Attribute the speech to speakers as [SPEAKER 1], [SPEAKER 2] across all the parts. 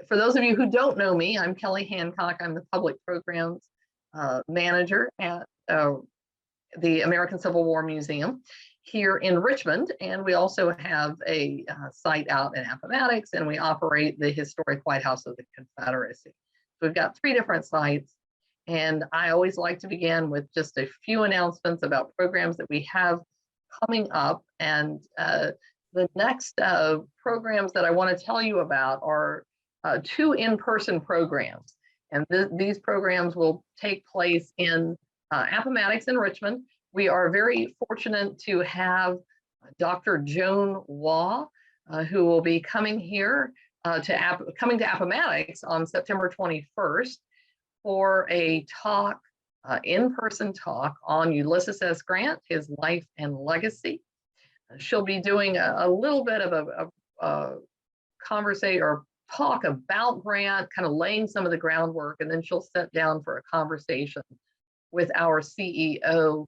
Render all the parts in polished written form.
[SPEAKER 1] For those of you who don't know me, I'm Kelly Hancock. I'm the public programs manager at the American Civil War Museum here in Richmond. And we also have a site out in Appomattox, and we operate the historic White House of the Confederacy. So we've got 3 different sites. And I always like to begin with just a few announcements about programs that we have coming up. And the next programs that I want to tell you about are 2 in-person programs. And these programs will take place in Appomattox and Richmond. We are very fortunate to have Dr. Joan Waugh, who will be coming here coming to Appomattox on September 21st for a talk, in-person talk on Ulysses S. Grant, his life and legacy. She'll be doing a little bit of a conversation or talk about Grant, kind of laying some of the groundwork, and then she'll sit down for a conversation with our CEO,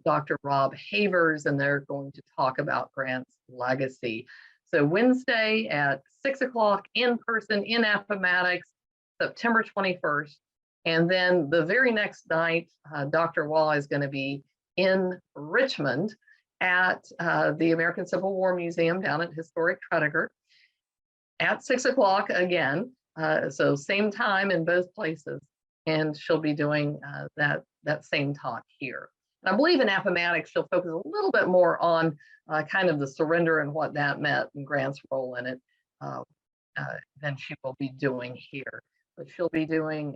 [SPEAKER 1] Dr. Rob Havers, and they're going to talk about Grant's legacy. So Wednesday at 6 o'clock in person in Appomattox, September 21st. And then the very next night, Dr. Waugh is going to be in Richmond at the American Civil War Museum down at Historic Tredegar at 6 o'clock again. So same time in both places. And she'll be doing that same talk here. And I believe in Appomattox, she'll focus a little bit more on kind of the surrender and what that meant and Grant's role in it than she will be doing here. But she'll be doing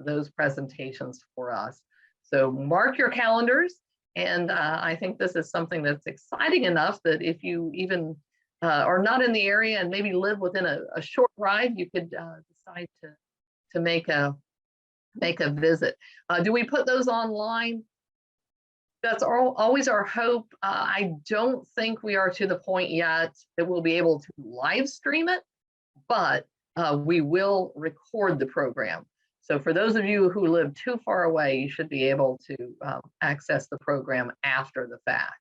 [SPEAKER 1] those presentations for us. So mark your calendars. And I think this is something that's exciting enough that if you even are not in the area and maybe live within a short ride, you could decide to make a visit. Do we put those online? That's always our hope. I don't think we are to the point yet that we'll be able to live stream it, but we will record the program. So for those of you who live too far away, you should be able to access the program after the fact.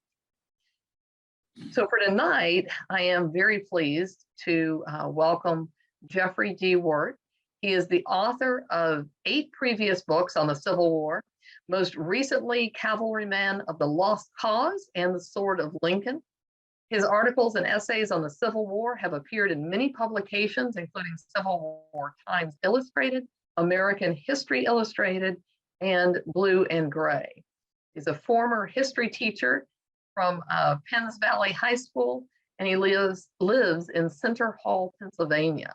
[SPEAKER 1] So for tonight, I am very pleased to welcome Jeffry D. Wert. He is the author of 8 previous books on the Civil War, most recently Cavalryman of the Lost Cause and the Sword of Lincoln. His articles and essays on the Civil War have appeared in many publications, including Civil War Times Illustrated, American History Illustrated, and Blue and Gray. He's a former history teacher from Penns Valley High School, and he lives in Center Hall, Pennsylvania,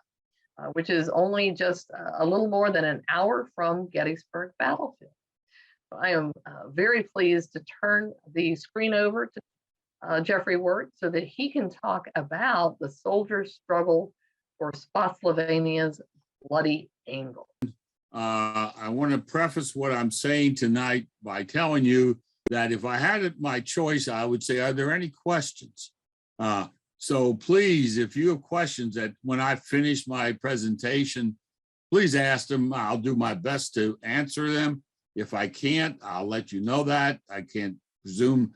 [SPEAKER 1] which is only just a little more than an hour from Gettysburg Battlefield. I am very pleased to turn the screen over to Jeffry Wert so that he can talk about the soldiers' struggle for Spotsylvania's bloody angle.
[SPEAKER 2] I want to preface what I'm saying tonight by telling you that if I had it my choice, I would say, are there any questions? So please, if you have questions that when I finish my presentation, please ask them. I'll do my best to answer them. If I can't, I'll let you know that. I can't presume.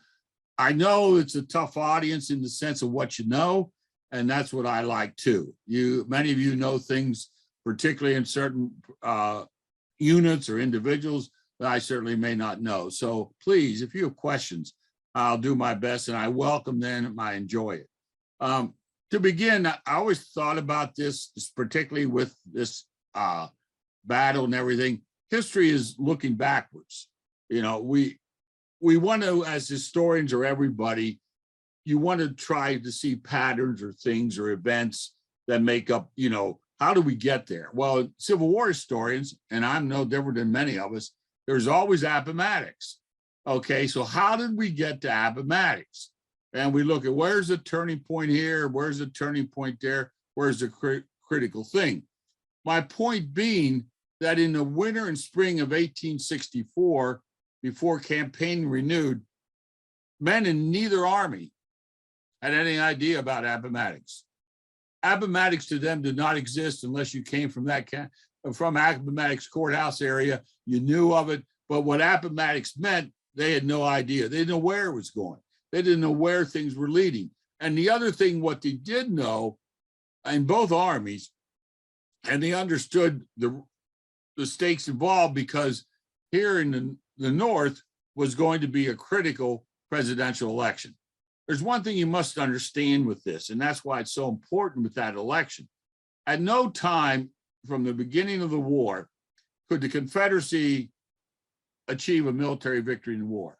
[SPEAKER 2] I know it's a tough audience in the sense of what you know, and that's what I like too. Many of you know things, particularly in certain units or individuals, that I certainly may not know. So please, if you have questions, I'll do my best, and I welcome them and I enjoy it. To begin, I always thought about this, particularly with this battle and everything. History is looking backwards. You know, we want to, as historians or everybody, you want to try to see patterns or things or events that make up, you know, how do we get there? Well, Civil War historians, and I'm no different than many of us, there's always Appomattox. Okay, so how did we get to Appomattox? And we look at where's the turning point here, where's the turning point there, where's the critical thing? My point being that in the winter and spring of 1864, before campaign renewed, men in neither army had any idea about Appomattox. Appomattox to them did not exist unless you came from Appomattox courthouse area. You knew of it, but what Appomattox meant, they had no idea. They didn't know where it was going. They didn't know where things were leading. And the other thing, what they did know in both armies, and they understood the stakes involved, because here in the North was going to be a critical presidential election. There's one thing you must understand with this, and that's why it's so important with that election. At no time from the beginning of the war could the Confederacy achieve a military victory in the war.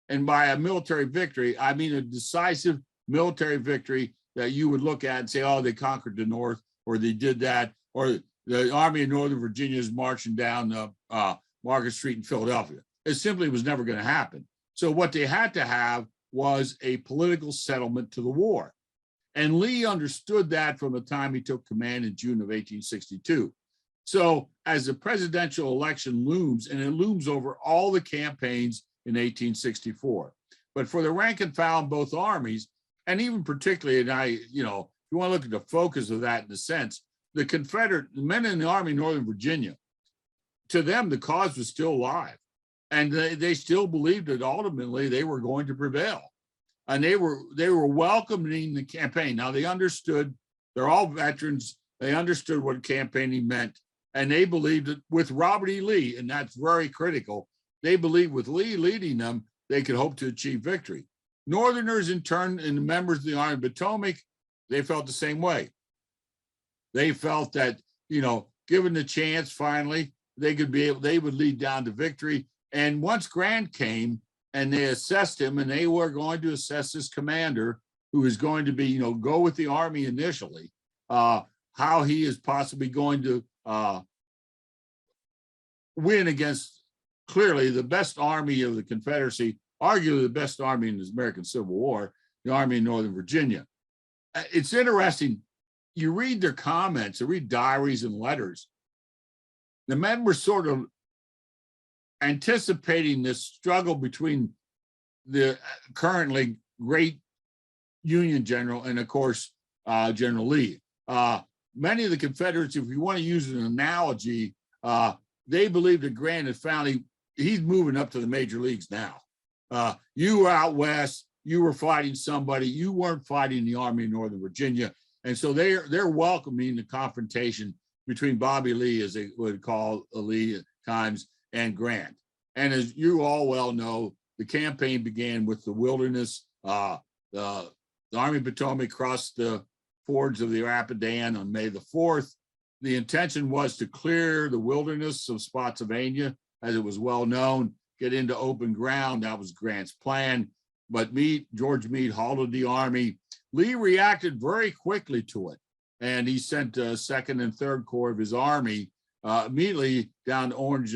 [SPEAKER 2] And by a military victory, I mean a decisive military victory that you would look at and say, oh, they conquered the North, or they did that, or the Army of Northern Virginia is marching down Market Street in Philadelphia. It simply was never going to happen. So what they had to have was a political settlement to the war. And Lee understood that from the time he took command in June of 1862. So as the presidential election looms, and it looms over all the campaigns in 1864, but for the rank and file in both armies, and even particularly, and if you want to look at the focus of that in a sense, the Confederate men in the Army of Northern Virginia, to them, the cause was still alive. And they still believed that ultimately they were going to prevail. And they were welcoming the campaign. Now they understood, they're all veterans, they understood what campaigning meant. And they believed that with Robert E. Lee, and that's very critical, they believed with Lee leading them, they could hope to achieve victory. Northerners in turn, and the members of the Army of Potomac, they felt the same way. They felt that, given the chance, finally, they would lead down to victory. And once Grant came and they assessed him, and they were going to assess this commander who is going to be, go with the Army initially, how he is possibly going to win against clearly the best army of the Confederacy, arguably the best army in the American Civil War, the Army of Northern Virginia. It's interesting. You read their comments, you read diaries and letters. The men were sort of anticipating this struggle between the currently great Union general and, of course, General Lee. Many of the Confederates, if you want to use an analogy, they believed that Grant had found he's moving up to the major leagues now. You were out west, you were fighting somebody, you weren't fighting the Army of Northern Virginia. And so they're welcoming the confrontation between Bobby Lee, as they would call Lee at times, and Grant. And as you all well know, the campaign began with the Wilderness. The Army of Potomac crossed the fords of the Rapidan on May the 4th. The intention was to clear the Wilderness of Spotsylvania, as it was well known, get into open ground. That was Grant's plan. But George Meade halted the army. Lee reacted very quickly to it, and he sent Second and Third Corps of his army immediately down Orange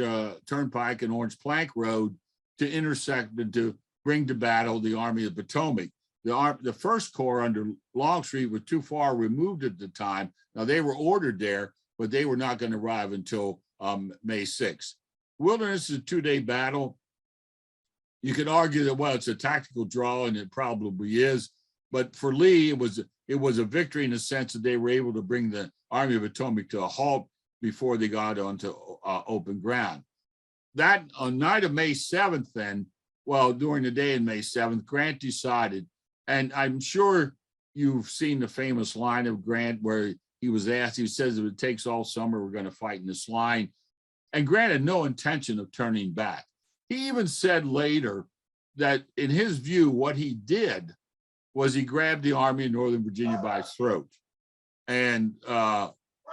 [SPEAKER 2] Turnpike and Orange Plank Road to intersect and to bring to battle the Army of Potomac. The First Corps under Longstreet were too far removed at the time. Now they were ordered there, but they were not going to arrive until May 6th. Wilderness is a 2-day battle. You could argue that, well, it's a tactical draw, and it probably is. But for Lee, it was a victory in the sense that they were able to bring the Army of Potomac to a halt before they got onto open ground. That on night of May 7th, then, well, during the day of May 7th, Grant decided, and I'm sure you've seen the famous line of Grant where he was asked, he says, if it takes all summer, we're going to fight in this line. And Grant had no intention of turning back. He even said later that in his view, what he did was he grabbed the Army of Northern Virginia by its throat. And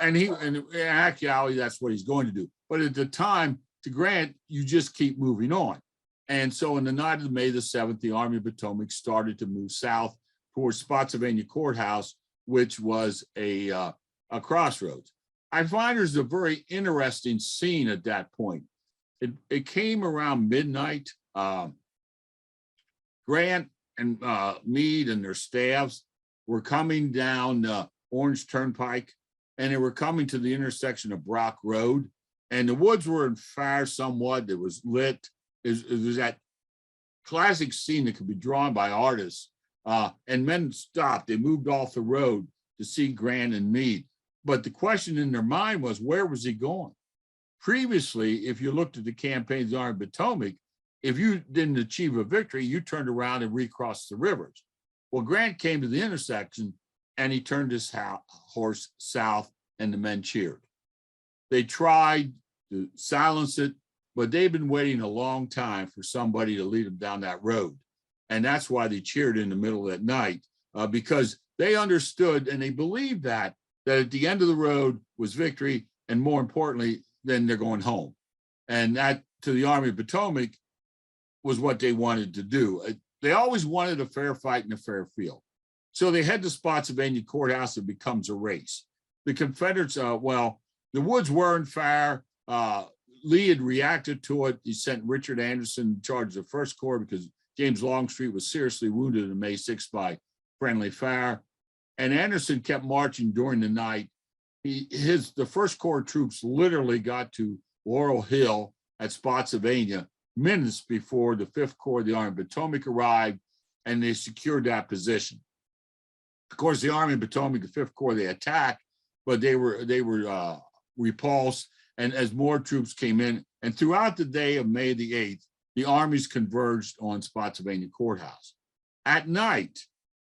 [SPEAKER 2] in actuality, that's what he's going to do. But at the time, to Grant, you just keep moving on. And so in the night of May the 7th, the Army of Potomac started to move south towards Spotsylvania Courthouse, which was a crossroads. I find there's a very interesting scene at that point. It came around midnight. Grant and Meade and their staffs were coming down Orange Turnpike, and they were coming to the intersection of Brock Road, and the woods were in fire somewhat. It was lit. It was that classic scene that could be drawn by artists, and men stopped. They moved off the road to see Grant and Meade. But the question in their mind was, where was he going? Previously, if you looked at the campaigns of the Army of Potomac, if you didn't achieve a victory, you turned around and recrossed the rivers. Well, Grant came to the intersection and he turned his horse south, and the men cheered. They tried to silence it, but they've been waiting a long time for somebody to lead them down that road. And that's why they cheered in the middle of that night, because they understood and they believed that at the end of the road was victory, and more importantly, then they're going home. And that, to the Army of Potomac, was what they wanted to do. They always wanted a fair fight and a fair field. So they head to Spotsylvania Courthouse. It becomes a race. The Confederates, well, the woods weren't fair. Lee had reacted to it. He sent Richard Anderson in charge of the First Corps because James Longstreet was seriously wounded on May 6th by friendly fire. And Anderson kept marching during the night. The First Corps troops literally got to Laurel Hill at Spotsylvania minutes before the Fifth Corps of the Army of Potomac arrived, and they secured that position. Of course, the Army of Potomac, the Fifth Corps, they attacked, but they were repulsed. And as more troops came in, and throughout the day of May the 8th, the armies converged on Spotsylvania Courthouse. At night,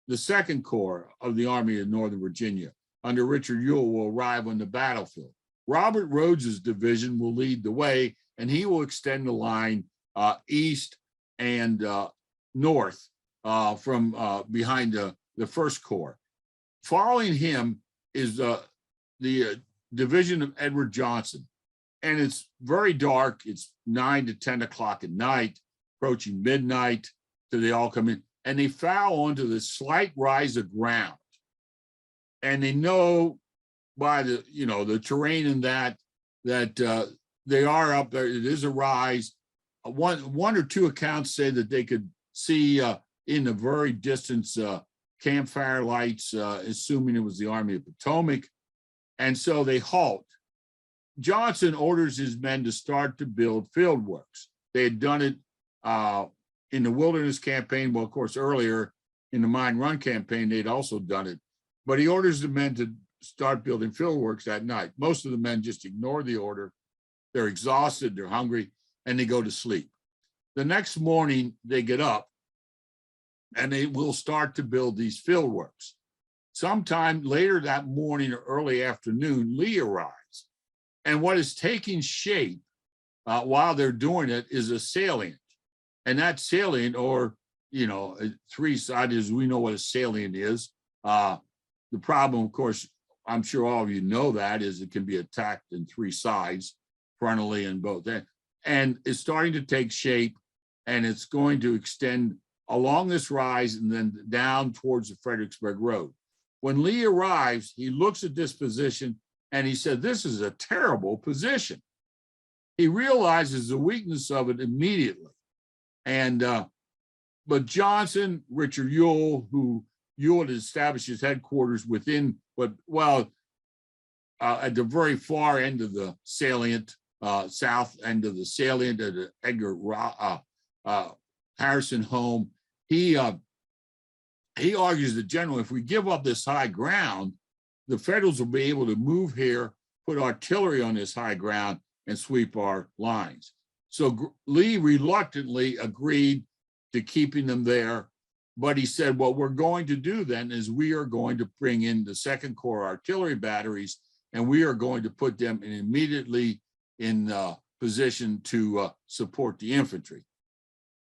[SPEAKER 2] the Second Corps of the Army of Northern Virginia, under Richard Ewell, will arrive on the battlefield. Robert Rhodes's division will lead the way, and he will extend the line east and north from behind the First Corps. Following him is the division of Edward Johnson. And it's very dark. It's 9 to 10 o'clock at night, approaching midnight, till they all come in. And they foul onto this slight rise of ground. And they know by the terrain in that they are up there. It is a rise. One or two accounts say that they could see in the very distance campfire lights, assuming it was the Army of Potomac. And so they halt. Johnson orders his men to start to build field works. They had done it in the Wilderness Campaign. Well, of course, earlier in the Mine Run Campaign, they'd also done it. But he orders the men to start building field works that night. Most of the men just ignore the order. They're exhausted, they're hungry, and they go to sleep. The next morning, they get up, and they will start to build these field works. Sometime later that morning or early afternoon, Lee arrives. And what is taking shape while they're doing it is a salient. And that salient, or, three-sided, as we know what a salient is. The problem, of course, I'm sure all of you know that, is it can be attacked in three sides, frontally and both. And it's starting to take shape, and it's going to extend along this rise and then down towards the Fredericksburg Road. When Lee arrives, he looks at this position and he said, "This is a terrible position." He realizes the weakness of it immediately. And but Johnson, Richard Ewell, who Ewell had established his headquarters within at the very far end of the salient, south end of the salient at the Edgar Harrison home, he argues that, generally, if we give up this high ground, the Federals will be able to move here, put artillery on this high ground, and sweep our lines. So Lee reluctantly agreed to keeping them there, but he said, what we're going to do then is we are going to bring in the Second Corps artillery batteries, and we are going to put them immediately in position to support the infantry.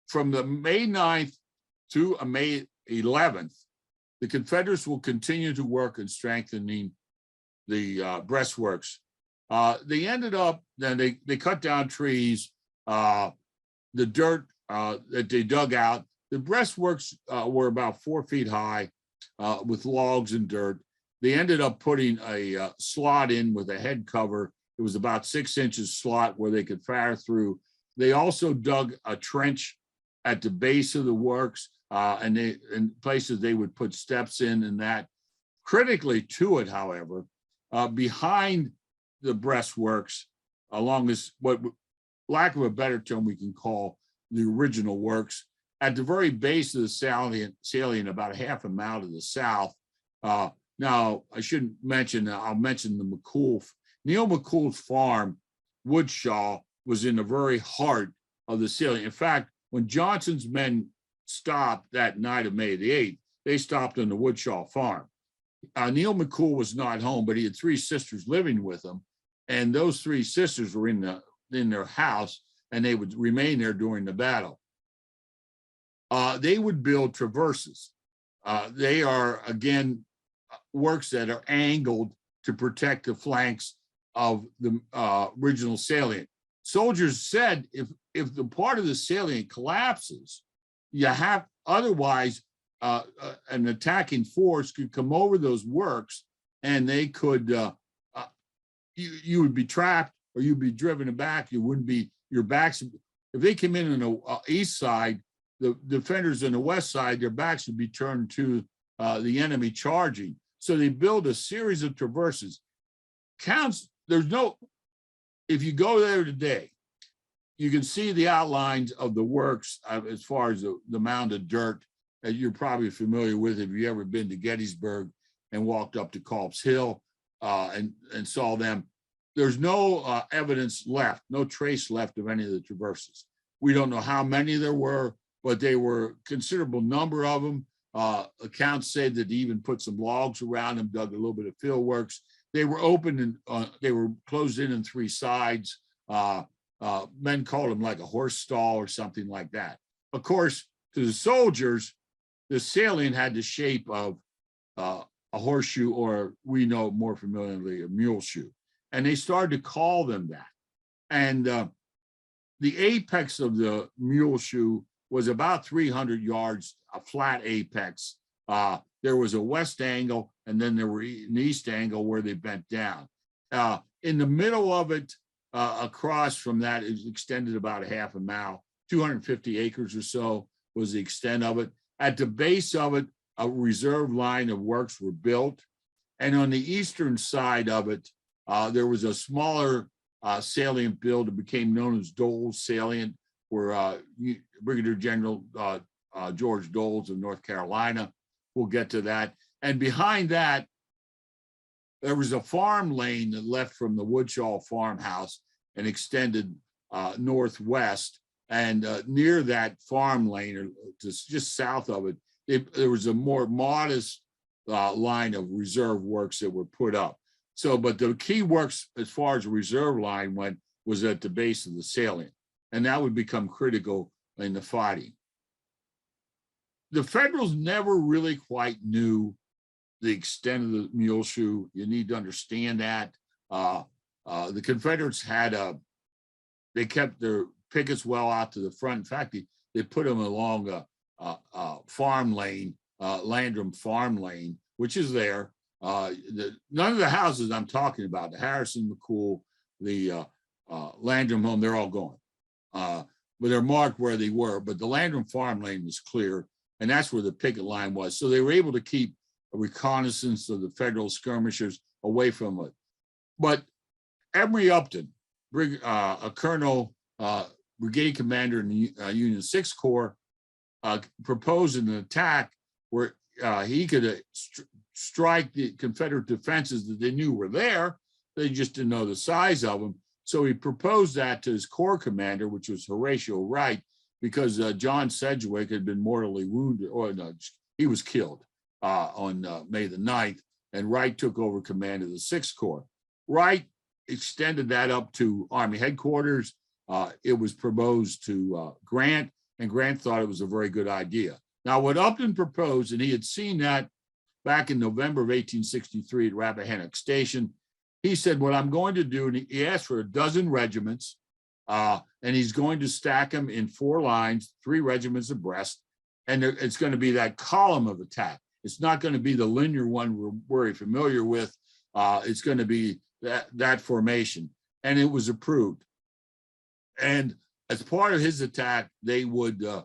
[SPEAKER 2] From the May 9th to May 11th, the Confederates will continue to work in strengthening the breastworks. They ended up, then they cut down trees, the dirt that they dug out. The breastworks were about 4 feet high with logs and dirt. They ended up putting a slot in with a head cover. It was about 6 inches slot where they could fire through. They also dug a trench at the base of the works, and in places they would put steps in and that. Critically to it, however, behind the breastworks, along this, what, lack of a better term, we can call the original works, at the very base of the salient, about a half a mile to the south. Now, I shouldn't mention, I'll mention the McCool. Neil McCool's farm, Woodshaw, was in the very heart of the salient. In fact, when Johnson's men stopped that night of May the 8th, they stopped on the Woodshaw farm. Neil McCool was not home, but he had 3 sisters living with him. and those three sisters were in their house, and they would remain there during the battle. They would build traverses. They are, again, works that are angled to protect the flanks of the original salient. Soldiers said if the part of the salient collapses, you have, otherwise an attacking force could come over those works, and they could, you would be trapped, or you'd be driven back. You wouldn't be, your backs, if they came in on the east side, the defenders on the west side, their backs would be turned to the enemy charging. So they build a series of traverses. There's no, if you go there today, you can see the outlines of the works as far as the mound of dirt that you're probably familiar with if you've ever been to Gettysburg and walked up to Culp's Hill and saw them. There's no evidence left, no trace left of any of the traverses. We don't know how many there were, but they were a considerable number of them. Accounts say that they even put some logs around them, dug a little bit of field works. They were open and they were closed in on three sides. Men called them like a horse stall or something like that. Of course, to the soldiers, the salient had the shape of a horseshoe, or we know more familiarly a mule shoe. And they started to call them that. And the apex of the mule shoe was about 300 yards, a flat apex. There was a west angle, and then there were an east angle where they bent down. In the middle of it, across from that, is extended about a half a mile, 250 acres or so was the extent of it. At the base of it, a reserve line of works were built. And on the eastern side of it, there was a smaller salient build that became known as Dole's Salient, where Brigadier General George Doles of North Carolina. We'll get to that. And behind that, there was a farm lane that left from the Woodshaw farmhouse and extended northwest. And near that farm lane, or just south of it, there was a more modest line of reserve works that were put up. So, but the key works as far as the reserve line went was at the base of the salient, and that would become critical in the fighting. The Federals never really quite knew the extent of the mule shoe. You need to understand that. The Confederates they kept their pickets well out to the front. In fact, they put them along a farm lane, Landrum farm lane, which is there. None of the houses I'm talking about, the Harrison, McCool, the Landrum home, they're all gone. But they're marked where they were, but the Landrum farm lane was clear, and that's where the picket line was. So they were able to keep a reconnaissance of the Federal skirmishers away from it. But Emory Upton, a colonel, brigade commander in the Union 6th Corps, proposed an attack where he could strike the Confederate defenses that they knew were there. They just didn't know the size of them. So he proposed that to his corps commander, which was Horatio Wright, because John Sedgwick had been mortally wounded, or no, he was killed on May the 9th, and Wright took over command of the 6th Corps. Wright extended that up to Army headquarters. It was proposed to Grant, and Grant thought it was a very good idea. Now, what Upton proposed, and he had seen that back in November of 1863 at Rappahannock Station, he said, what I'm going to do, and he asked for 12 regiments, and he's going to stack them in 4 lines, 3 regiments abreast, and it's going to be that column of attack. It's not going to be the linear one we're very familiar with. It's going to be that formation, and it was approved. And as part of his attack, they would, the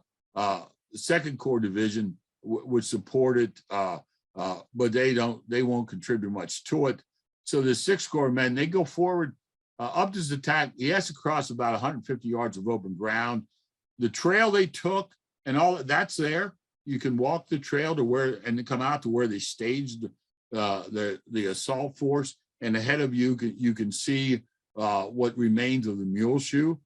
[SPEAKER 2] 2nd Corps Division would support it, but they won't contribute much to it. So the 6th Corps men, they go forward. Upton's attack, he has to cross about 150 yards of open ground. The trail they took and all that's there. You can walk the trail to where, and come out to where they staged the assault force. And ahead of you, you can see what remains of the Mule Shoe.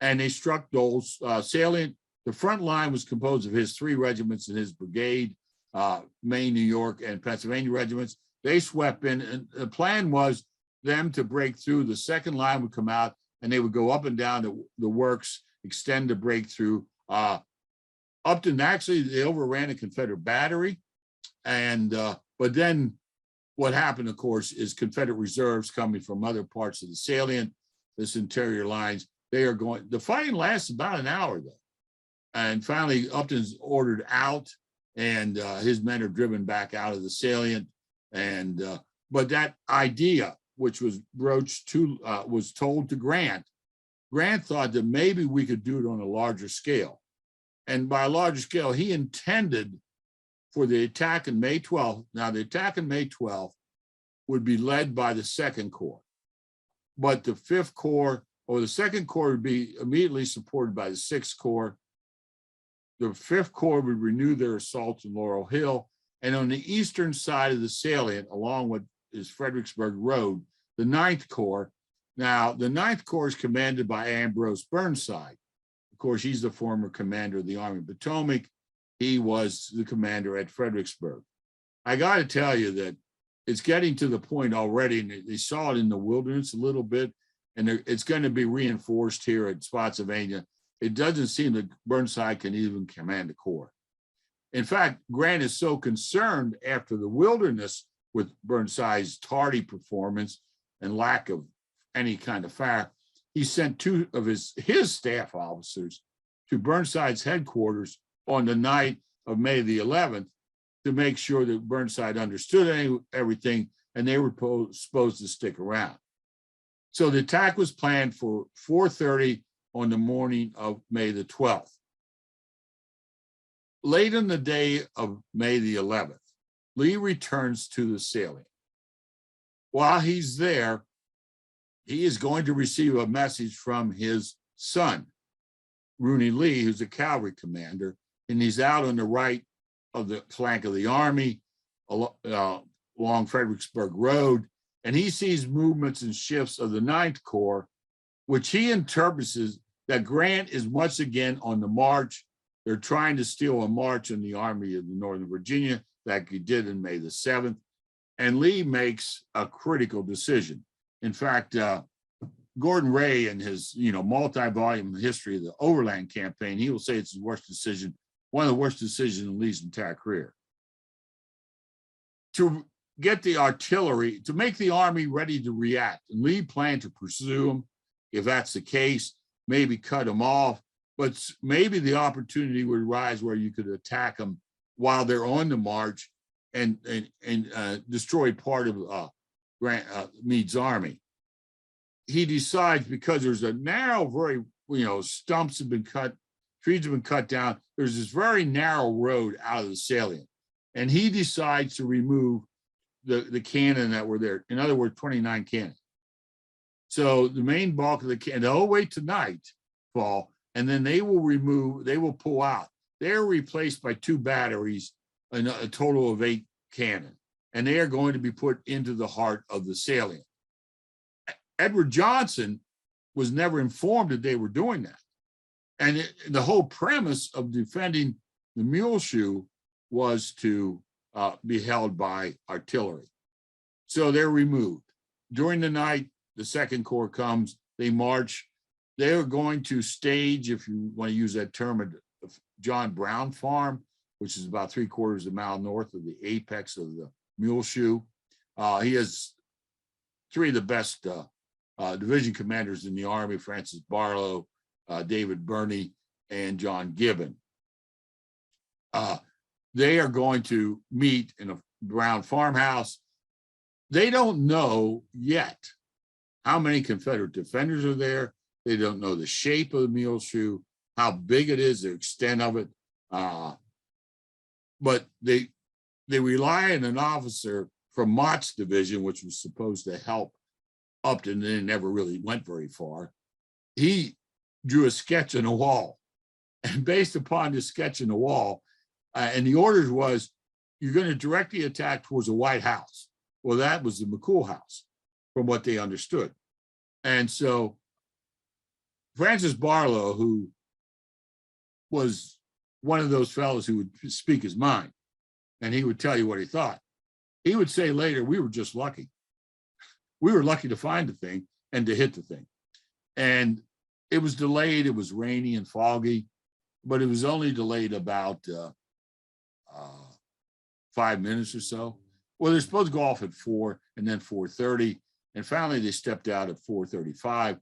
[SPEAKER 2] And they struck Dole's salient. The front line was composed of his 3 regiments and his brigade, Maine, New York, and Pennsylvania regiments. They swept in, and the plan was them to break through. The second line would come out and they would go up and down the works, extend the breakthrough. Upton, actually, they overran a Confederate battery. And, but then what happened, of course, is Confederate reserves coming from other parts of the salient, this interior lines, the fighting lasts about an hour though. And finally, Upton's ordered out and his men are driven back out of the salient. And, but that idea, which was broached to, was told to Grant. Grant thought that maybe we could do it on a larger scale. And by a larger scale, he intended for the attack on May 12th. Now, the attack on May 12th would be led by the 2nd Corps, but the 5th Corps or the 2nd Corps would be immediately supported by the 6th Corps. The 5th Corps would renew their assault on Laurel Hill. And on the eastern side of the salient, along with is Fredericksburg Road, the 9th Corps. Now, the 9th Corps is commanded by Ambrose Burnside. Of course, he's the former commander of the Army of Potomac. He was the commander at Fredericksburg. I got to tell you that it's getting to the point already, and they saw it in the wilderness a little bit, and it's going to be reinforced here at Spotsylvania. It doesn't seem that Burnside can even command a corps. In fact, Grant is so concerned after the wilderness with Burnside's tardy performance and lack of any kind of fire, he sent 2 of his staff officers to Burnside's headquarters on the night of May the 11th to make sure that Burnside understood everything and they were supposed to stick around. So the attack was planned for 4:30 on the morning of May the 12th. Late in the day of May the 11th, Lee returns to the salient. While he's there, he is going to receive a message from his son, Rooney Lee, who's a cavalry commander, and he's out on the right of the flank of the army along Fredericksburg Road, and he sees movements and shifts of the 9th Corps, which he interprets as that Grant is once again on the march. They're trying to steal a march on the Army of Northern Virginia like he did in May the 7th, and Lee makes a critical decision. In fact, Gordon Ray, in his multi-volume history of the Overland Campaign, he will say it's his worst decision, one of the worst decisions in Lee's entire career. To get the artillery, to make the army ready to react, and Lee planned to pursue him. If that's the case, maybe cut him off, but maybe the opportunity would arise where you could attack them while they're on the march and destroy part of Meade's army. He decides, because there's a narrow, very, stumps have been cut, trees have been cut down. There's this very narrow road out of the salient. And he decides to remove the cannon that were there. In other words, 29 cannon. So the main bulk of the cannon, they'll wait to nightfall, and then they will pull out. They're replaced by 2 batteries, a total of 8 cannon. And they are going to be put into the heart of the salient. Edward Johnson was never informed that they were doing that. And the whole premise of defending the Mule Shoe was to be held by artillery. So they're removed. During the night, the 2nd Corps comes, they march. They're going to stage, if you want to use that term, a John Brown Farm, which is about 3/4 of a mile north of the apex of the Mule Shoe. He has 3 of the best division commanders in the Army: Francis Barlow, David Birney, and John Gibbon. They are going to meet in a Brown farmhouse. They don't know yet how many Confederate defenders are there. They don't know the shape of the Mule Shoe, how big it is, the extent of it. But they rely on an officer from Mott's division, which was supposed to help Upton, and it never really went very far. He drew a sketch on a wall, and based upon this sketch on the wall, and the orders was, you're going to directly attack towards the White House. Well, that was the McCool House, from what they understood. And so Francis Barlow, who was one of those fellows who would speak his mind, and he would tell you what he thought. He would say later, we were just lucky. we were lucky to find the thing and to hit the thing. And it was delayed. It was rainy and foggy, but it was only delayed about 5 minutes or so. Well, they're supposed to go off at 4 and then 4:30. And finally, they stepped out at 4:35.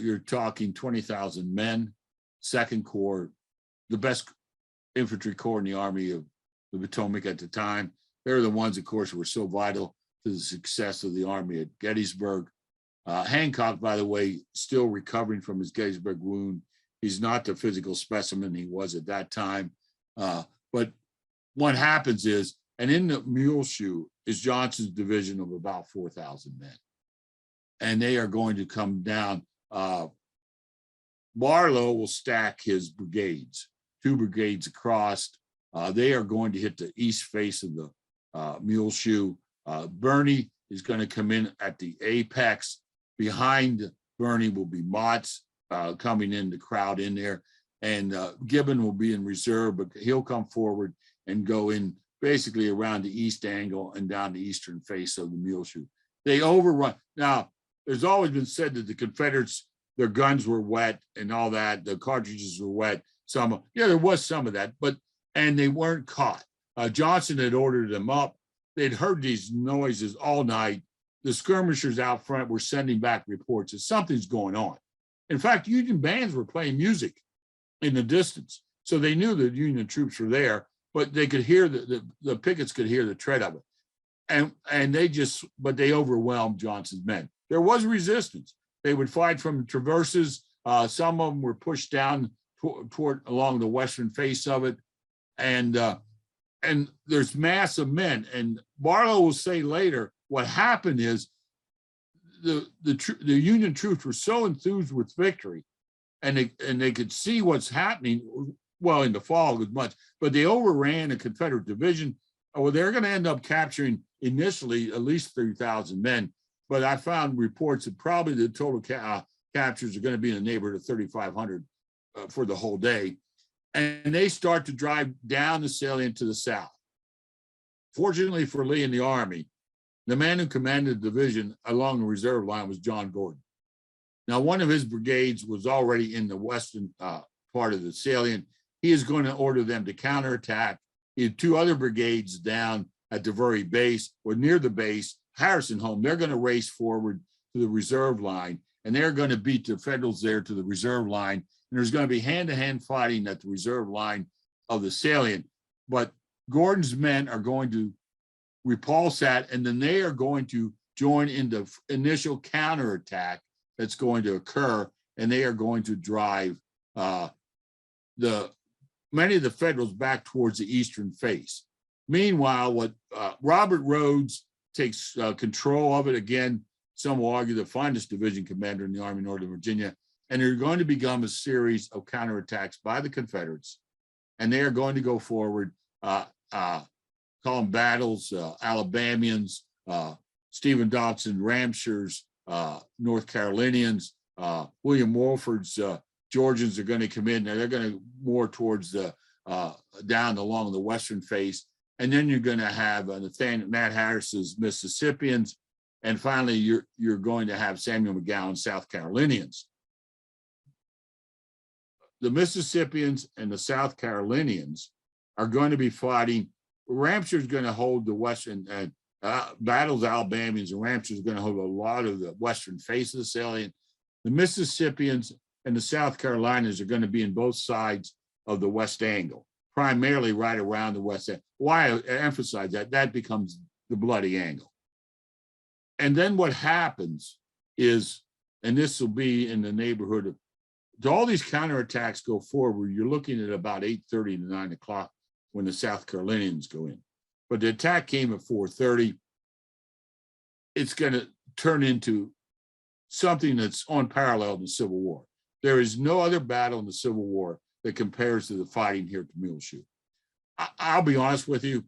[SPEAKER 2] You're talking 20,000 men, Second Corps, the best infantry corps in the Army of the Potomac at the time. They're the ones, of course, who were so vital to the success of the Army at Gettysburg. Hancock, by the way, still recovering from his Gettysburg wound. He's not the physical specimen he was at that time. But what happens is, and in the Mule Shoe is Johnson's division of about 4,000 men. And they are going to come down. Barlow will stack his brigades, 2 brigades across. They are going to hit the east face of the Mule Shoe. Birney is going to come in at the apex. Behind Birney will be Mott's coming in to crowd in there. And Gibbon will be in reserve, but he'll come forward and go in basically around the east angle and down the eastern face of the Mule Shoe. They overrun. Now, there's always been said that the Confederates, their guns were wet and all that. The cartridges were wet. There was some of that, and they weren't caught. Johnson had ordered them up. They'd heard these noises all night. The skirmishers out front were sending back reports that something's going on. In fact, Union bands were playing music in the distance. So they knew the Union troops were there, but they could hear the pickets could hear the tread of it. And they overwhelmed Johnson's men. There was resistance. They would fight from traverses. Some of them were pushed down toward along the western face of it. And there's mass of men. And Barlow will say later, what happened is the Union troops were so enthused with victory, and they could see what's happening. Well, in the fog as much, but they overran a Confederate division. Well, they're going to end up capturing initially at least 3,000 men. But I found reports that probably the total captures are going to be in the neighborhood of 3,500 for the whole day. And they start to drive down the salient to the south. Fortunately for Lee and the Army, the man who commanded the division along the reserve line was John Gordon. Now, one of his brigades was already in the western part of the salient. He is going to order them to counterattack. He had 2 other brigades down at the very base or near the base, Harrison home. They're going to race forward to the reserve line, and they're going to beat the Federals there to the reserve line. And there's going to be hand-to-hand fighting at the reserve line of the salient. But Gordon's men are going to repulse that, and then they are going to join in the initial counterattack that's going to occur, and they are going to drive many of the Federals back towards the eastern face. Meanwhile, Robert Rhodes takes control of it. Again, some will argue the finest division commander in the Army of Northern Virginia, and they're going to become a series of counterattacks by the Confederates, and they are going to go forward, call them battles, Alabamians, Stephen Dodson, Ramshires, North Carolinians, William Wolford's Georgians are going to come in. They're going to more towards the down along the western face. And then you're going to have Nat Harris's Mississippians. And finally, you're going to have Samuel McGowan's South Carolinians. The Mississippians and the South Carolinians are going to be fighting. Ramshire's going to hold the western battles. Alabamians and Ramshire's going to hold a lot of the western face of the salient. The Mississippians and the South Carolinas are going to be in both sides of the west angle, primarily right around the west end. Why I emphasize that? That becomes the bloody angle. And then what happens is, and this will be in the neighborhood of, all these counterattacks go forward, you're looking at about 8:30 to 9 o'clock when the South Carolinians go in. But the attack came at 4:30. It's going to turn into something that's unparalleled in the Civil War. There is no other battle in the Civil War that compares to the fighting here at the Mule Shoe. I'll be honest with you.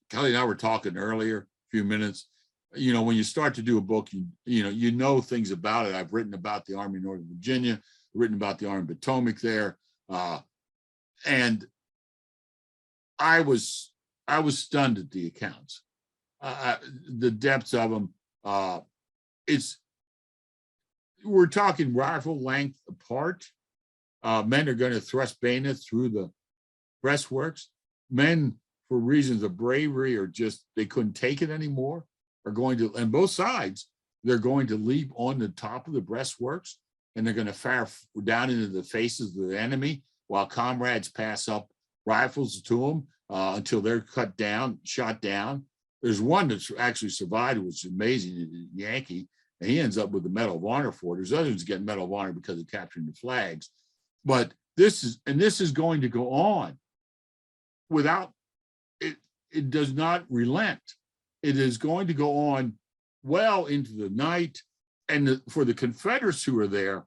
[SPEAKER 2] Kelly and I were talking earlier, a few minutes. You know, when you start to do a book, you know things about it. I've written about the Army of Northern Virginia, written about the Army of Potomac there, and I was stunned at the accounts, the depths of them. It's we're talking rifle length apart. Men are going to thrust bayonets through the breastworks. Men, for reasons of bravery or just they couldn't take it anymore, are going to, and both sides, they're going to leap on the top of the breastworks and they're going to fire down into the faces of the enemy while comrades pass up rifles to them until they're cut down, shot down. There's one that's actually survived, which is amazing, Yankee, and he ends up with the Medal of Honor for it. There's others who get Medal of Honor because of capturing the flags. But this is going to go on without, it does not relent. It is going to go on well into the night. And for the Confederates who are there,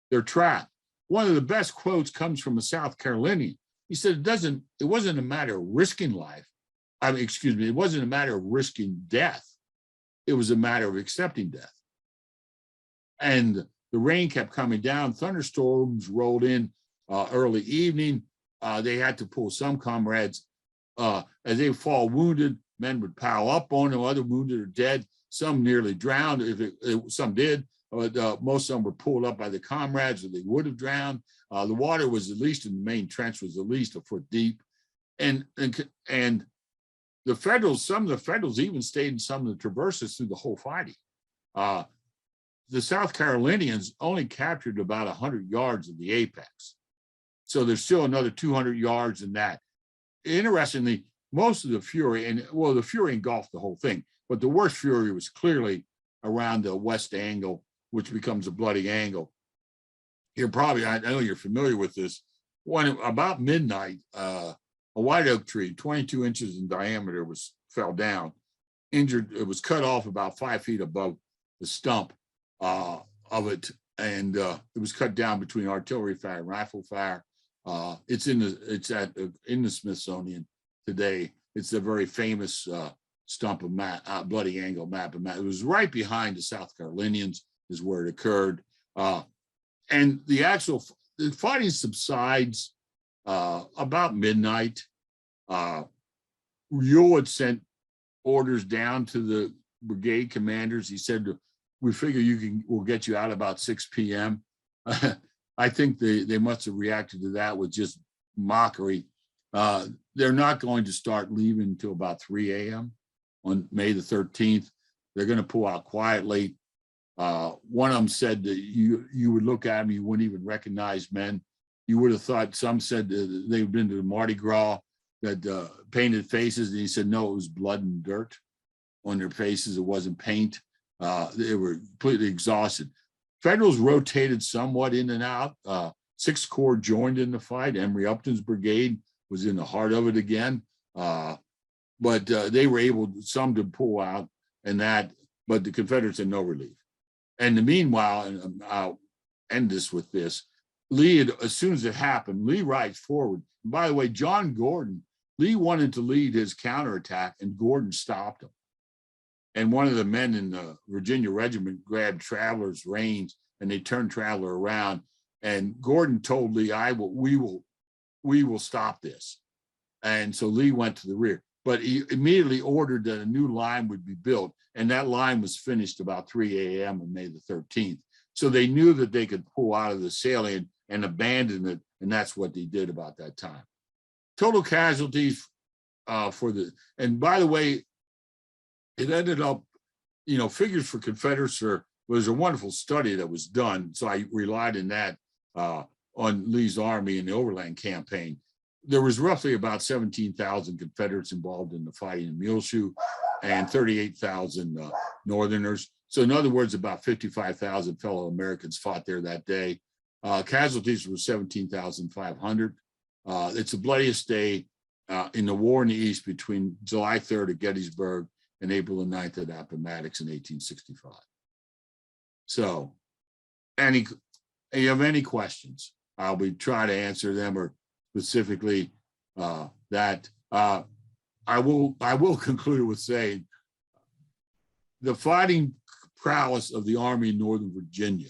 [SPEAKER 2] they're trapped. One of the best quotes comes from a South Carolinian. He said, it wasn't a matter of risking life. It wasn't a matter of risking death. It was a matter of accepting death. And the rain kept coming down. Thunderstorms rolled in early evening. They had to pull some comrades. As they fall wounded, men would pile up on them. Other wounded or dead. Some nearly drowned. Some did, but most of them were pulled up by the comrades, or they would have drowned. The water was at least in the main trench was at least a foot deep, and the Federals. Some of the Federals even stayed in some of the traverses through the whole fighting. The South Carolinians only captured about 100 yards of the apex. So there's still another 200 yards in that. Interestingly, most of the fury, the fury engulfed the whole thing, but the worst fury was clearly around the west angle, which becomes a bloody angle. I know you're familiar with this. About midnight, a white oak tree, 22 inches in diameter, fell down, injured. It was cut off about 5 feet above the stump of it, and it was cut down between artillery fire and rifle fire. It's in the Smithsonian today. It's a very famous stump of bloody angle map. It was right behind the South Carolinians is where it occurred. And the fighting subsides about midnight. Mule had sent orders down to the brigade commanders. He said, we figure we'll get you out about 6 p.m. I think they must have reacted to that with just mockery. They're not going to start leaving until about 3 a.m. on May the 13th. They're going to pull out quietly. One of them said that you would look at them, you wouldn't even recognize men. You would have thought, some said that they've been to the Mardi Gras, that painted faces. And he said, no, it was blood and dirt on their faces. It wasn't paint. They were completely exhausted. Federals rotated somewhat in and out. 6th Corps joined in the fight. Emory Upton's brigade was in the heart of it again. But they were able, some to pull out but the Confederates had no relief. And meanwhile, and I'll end this with this, as soon as it happened, Lee rides forward. And by the way, John Gordon, Lee wanted to lead his counterattack and Gordon stopped him. And one of the men in the Virginia regiment grabbed Traveler's reins and they turned Traveler around. And Gordon told Lee, we will stop this. And so Lee went to the rear, but he immediately ordered that a new line would be built. And that line was finished about 3 a.m. on May the 13th. So they knew that they could pull out of the salient and abandon it. And that's what they did about that time. Total casualties and by the way, it ended up, figures for Confederates was a wonderful study that was done. So I relied on that on Lee's army in the Overland campaign. There was roughly about 17,000 Confederates involved in the fighting in Mule Shoe and 38,000 Northerners. So in other words, about 55,000 fellow Americans fought there that day. Casualties were 17,500. It's the bloodiest day in the war in the East between July 3rd at Gettysburg and April the 9th at Appomattox in 1865. So, you have any questions? I'll be trying to answer them, or specifically that. I will conclude with saying the fighting prowess of the Army in Northern Virginia,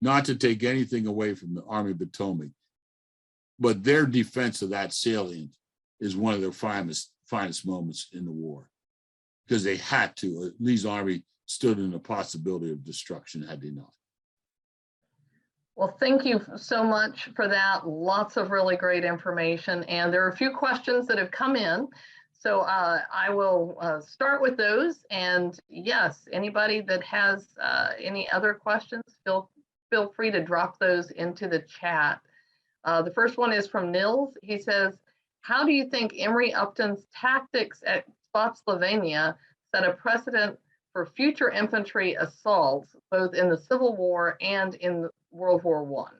[SPEAKER 2] not to take anything away from the Army of Potomac, but their defense of that salient is one of their finest moments in the war, because they had to. Lee's army stood in the possibility of destruction had they not.
[SPEAKER 1] Well, thank you so much for that. Lots of really great information. And there are a few questions that have come in. So I will start with those. And yes, anybody that has any other questions, feel free to drop those into the chat. The first one is from Nils. He says, how do you think Emory Upton's tactics at Spotsylvania set a precedent for future infantry assaults, both in the Civil War and in World War I?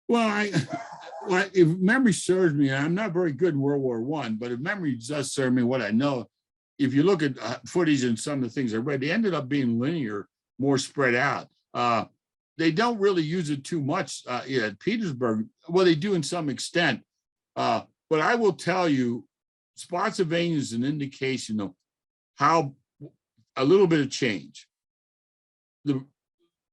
[SPEAKER 2] Well, if memory serves me, I'm not very good in World War I, but if memory does serve me what I know, if you look at footage and some of the things I read, they ended up being linear, more spread out. They don't really use it too much at Petersburg. Well, they do in some extent. But I will tell you, Spotsylvania is an indication of how a little bit of change.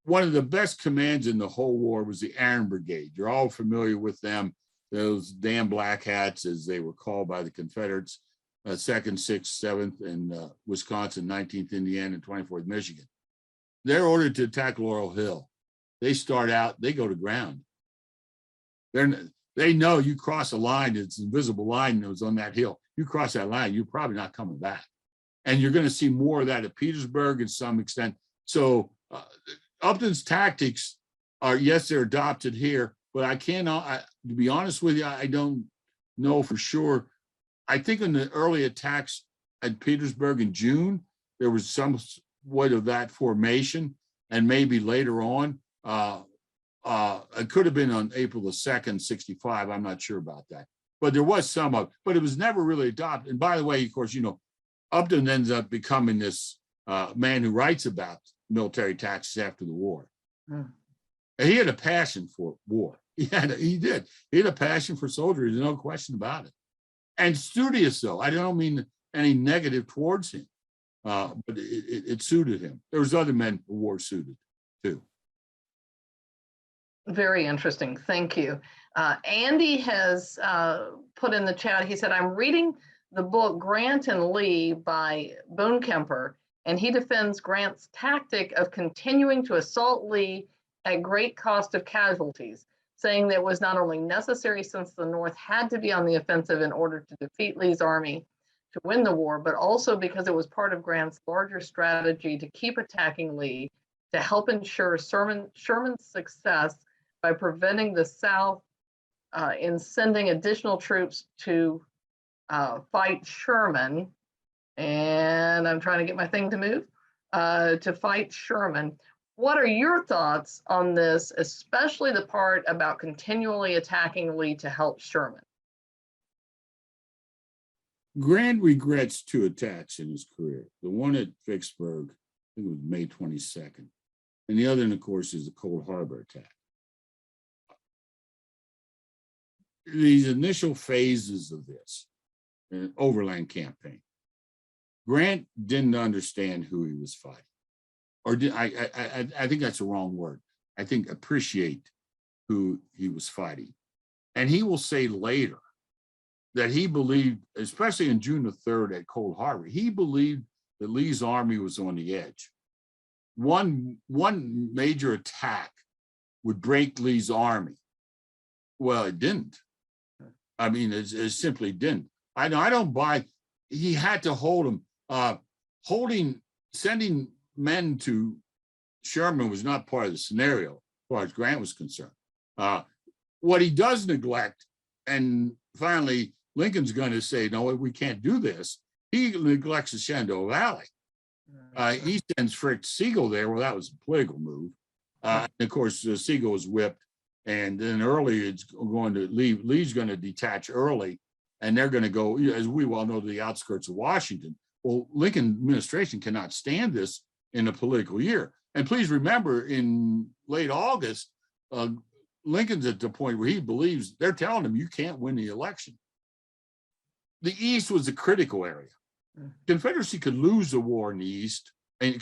[SPEAKER 2] One of the best commands in the whole war was the Iron Brigade. You're all familiar with them, those damn black hats, as they were called by the Confederates, 2nd, 6th, 7th, and Wisconsin, 19th Indiana, and 24th Michigan. They're ordered to attack Laurel Hill. They start out, they go to ground. They know you cross a line, it's an invisible line that was on that hill. You cross that line, you're probably not coming back. And you're going to see more of that at Petersburg in some extent. So Upton's tactics are, yes, they're adopted here, but I cannot, to be honest with you, I don't know for sure. I think in the early attacks at Petersburg in June, there was somewhat of that formation, and maybe later on, it could have been on April the 2nd, 65. I'm not sure about that, but there was some of, but it was never really adopted. And by the way, of course, you know, Upton ends up becoming this man who writes about military tactics after the war. And he had a passion for war. He did. He had a passion for soldiers, no question about it. And studious, though. I don't mean any negative towards him, but it suited him. There was other men who were suited too.
[SPEAKER 1] Very interesting. Thank you. Andy has put in the chat, he said, I'm reading the book Grant and Lee by Bonekemper, and he defends Grant's tactic of continuing to assault Lee at great cost of casualties, saying that it was not only necessary since the North had to be on the offensive in order to defeat Lee's army to win the war, but also because it was part of Grant's larger strategy to keep attacking Lee to help ensure Sherman's success by preventing the South in sending additional troops to fight Sherman. And I'm trying to get my thing to move, to fight Sherman. What are your thoughts on this, especially the part about continually attacking Lee to help Sherman?
[SPEAKER 2] Grant regrets 2 attacks in his career. The one at Vicksburg, I think it was May 22nd. And the other, of course, is the Cold Harbor attack. These initial phases of this overland campaign, Grant didn't understand who he was fighting, or I think that's the wrong word. I think appreciate who he was fighting. And he will say later that he believed, especially in June the 3rd at Cold Harbor, he believed that Lee's army was on the edge. One major attack would break Lee's army. Well, it didn't. I mean, it simply didn't. I don't buy, he had to hold him. Sending men to Sherman was not part of the scenario as far as Grant was concerned. What he does neglect, and finally Lincoln's going to say, no, we can't do this. He neglects the Shenandoah Valley. He sends Frick Sigel there. Well, that was a political move. And of course, Sigel was whipped. And then early, it's going to leave. Lee's going to detach early, and they're going to go, as we well know, to the outskirts of Washington. Well, Lincoln administration cannot stand this in a political year. And please remember, in late August, Lincoln's at the point where he believes they're telling him you can't win the election. The East was a critical area. Confederacy could lose the war in the East, and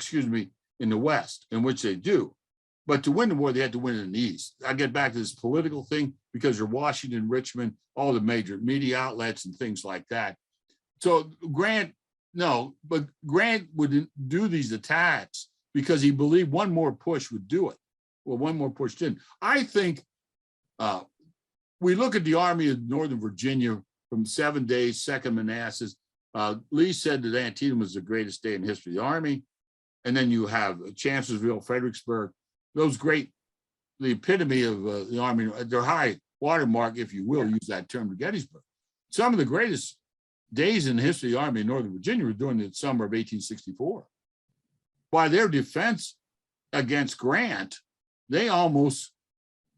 [SPEAKER 2] in the West, in which they do. But to win the war, they had to win it in the East. I get back to this political thing because you're Washington, Richmond, all the major media outlets and things like that. So Grant no, but Grant wouldn't do these attacks because he believed one more push would do it. Well, one more push didn't. I think we look at the Army of Northern Virginia from 7 days, Second Manassas. Lee said that Antietam was the greatest day in history of the Army. And then you have Chancellorsville, Fredericksburg, those great, the epitome of the Army, their high watermark, if you will, use that term, to Gettysburg. Some of the greatest days in the history of the Army in Northern Virginia were during the summer of 1864. By their defense against Grant, they almost